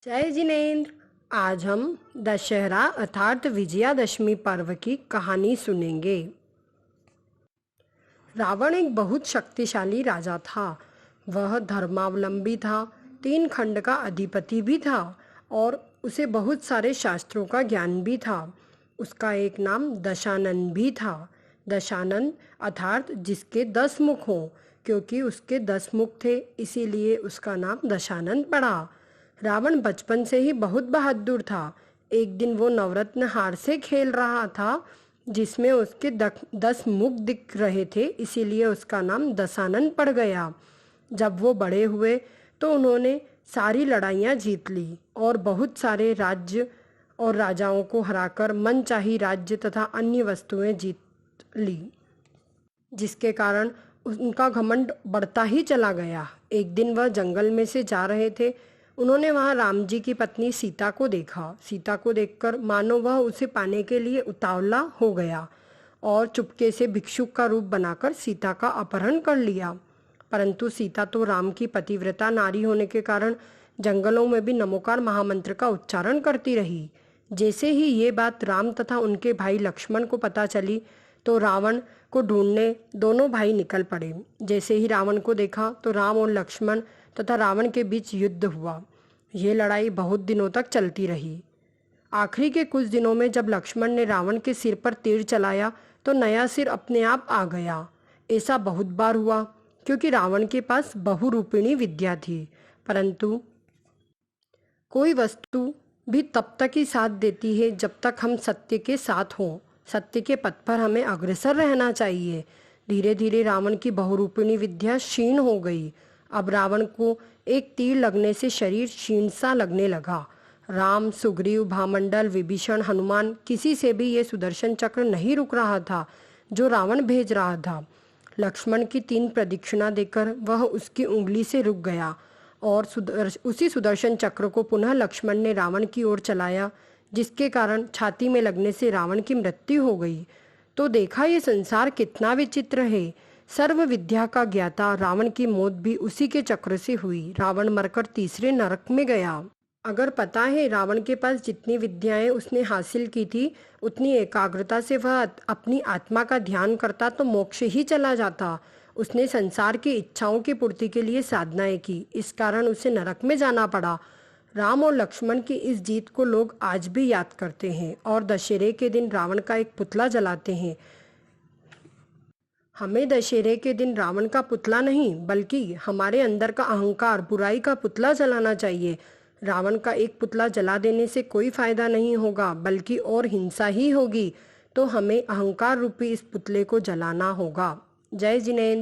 जय जिनेन्द्र। आज हम दशहरा अर्थात विजयादशमी पर्व की कहानी सुनेंगे। रावण एक बहुत शक्तिशाली राजा था। वह धर्मावलंबी था, 3 खंड का अधिपति भी था और उसे बहुत सारे शास्त्रों का ज्ञान भी था। उसका एक नाम दशानन भी था। दशानन अर्थात जिसके 10 मुख हों, क्योंकि उसके 10 मुख थे इसीलिए उसका नाम दशानन पड़ा। रावण बचपन से ही बहुत बहादुर था। एक दिन वो नवरत्न हार से खेल रहा था जिसमें उसके 10 मुख दिख रहे थे, इसीलिए उसका नाम दशानन पड़ गया। जब वो बड़े हुए तो उन्होंने सारी लड़ाइयाँ जीत ली और बहुत सारे राज्य और राजाओं को हराकर मनचाही राज्य तथा अन्य वस्तुएं जीत ली, जिसके कारण उनका घमंड बढ़ता ही चला गया। एक दिन वह जंगल में से जा रहे थे। उन्होंने वहां राम जी की पत्नी सीता को देखा। सीता को देखकर मानो वह उसे पाने के लिए उतावला हो गया और चुपके से भिक्षुक का रूप बनाकर सीता का अपहरण कर लिया। परंतु सीता तो राम की पतिव्रता नारी होने के कारण जंगलों में भी नमोकार महामंत्र का उच्चारण करती रही। जैसे ही ये बात राम तथा उनके भाई लक्ष्मण को पता चली तो रावण को ढूंढने दोनों भाई निकल पड़े। जैसे ही रावण को देखा तो राम और लक्ष्मण तथा रावण के बीच युद्ध हुआ। ये लड़ाई बहुत दिनों तक चलती रही। आखिरी के कुछ दिनों में जब लक्ष्मण ने रावण के सिर पर तीर चलाया तो नया सिर अपने आप आ गया। ऐसा बहुत बार हुआ क्योंकि रावण के पास बहुरूपिणी विद्या थी, परंतु कोई वस्तु भी तब तक ही साथ देती है जब तक हम सत्य के साथ हों। सत्य के पथ पर हमें अग्रसर रहना चाहिए। धीरे धीरे रावण की बहुरूपिणी विद्या क्षीण हो गई। अब रावण को एक तीर लगने से शरीर क्षीण सा लगने लगा। राम, सुग्रीव, भामंडल, विभीषण, हनुमान, किसी से भी ये सुदर्शन चक्र नहीं रुक रहा था जो रावण भेज रहा था। लक्ष्मण की 3 प्रदक्षिणा देकर वह उसकी उंगली से रुक गया और उसी सुदर्शन चक्र को पुनः लक्ष्मण ने रावण की ओर चलाया, जिसके कारण छाती में लगने से रावण की मृत्यु हो गई। तो देखा ये संसार कितना विचित्र है। सर्व विद्या का ज्ञाता रावण की मौत भी उसी के चक्र से हुई। रावण मरकर तीसरे नरक में गया। अगर पता है रावण के पास जितनी विद्याएं उसने हासिल की थी उतनी एकाग्रता से वह अपनी आत्मा का ध्यान करता तो मोक्ष ही चला जाता। उसने संसार की इच्छाओं की पूर्ति के लिए साधनाएं की, इस कारण उसे नरक में जाना पड़ा। राम और लक्ष्मण की इस जीत को लोग आज भी याद करते हैं और दशहरे के दिन रावण का एक पुतला जलाते हैं। हमें दशहरे के दिन रावण का पुतला नहीं बल्कि हमारे अंदर का अहंकार, बुराई का पुतला जलाना चाहिए। रावण का एक पुतला जला देने से कोई फायदा नहीं होगा बल्कि और हिंसा ही होगी। तो हमें अहंकार रूपी इस पुतले को जलाना होगा। जय जिनेन्द्र।